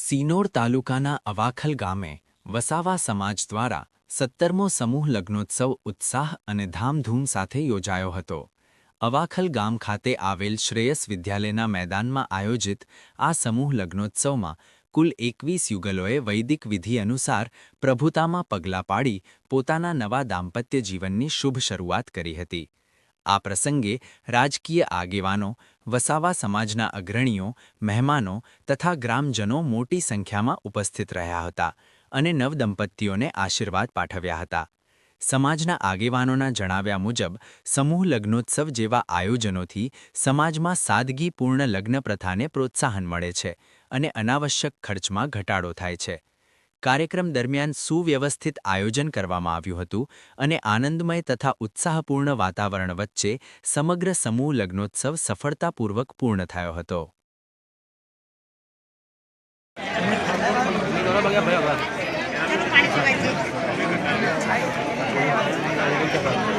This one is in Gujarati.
સિનોર તાલુકાના અવાખલ ગામે વસાવા સમાજ દ્વારા 17મો સમૂહ લગ્નોત્સવ ઉત્સાહ અને ધામધૂમ સાથે યોજાયો હતો. અવાખલ ગામ ખાતે આવેલ શ્રેયસ વિદ્યાલયના મેદાનમાં આયોજિત આ સમૂહ લગ્નોત્સવમાં કુલ 21 યુગલોએ વૈદિક વિધિ અનુસાર પ્રભુતામાં પગલાં પાડી પોતાના નવા દાંપત્ય જીવનની શુભ શરૂઆત કરી હતી. આ પ્રસંગે રાજકીય આગેવાનો, વસાવા સમાજના અગ્રણીઓ, મહેમાનો તથા ગ્રામજનો મોટી સંખ્યામાં ઉપસ્થિત રહ્યા હતા અને નવદંપતીઓને આશીર્વાદ પાઠવ્યા હતા. સમાજના આગેવાનોના જણાવ્યા મુજબ સમૂહ લગ્નોત્સવ જેવા આયોજનોથી સમાજમાં સાદગીપૂર્ણ લગ્ન પ્રથાને પ્રોત્સાહન મળે છે અને અનાવશ્યક ખર્ચમાં ઘટાડો થાય છે. કાર્યક્રમ દરમિયાન સુવ્યવસ્થિત આયોજન કરવામાં આવ્યું હતું અને આનંદમય તથા ઉત્સાહપૂર્ણ વાતાવરણ વચ્ચે સમગ્ર સમૂહ લગ્નોત્સવ સફળતાપૂર્વક પૂર્ણ થયો હતો. પાણી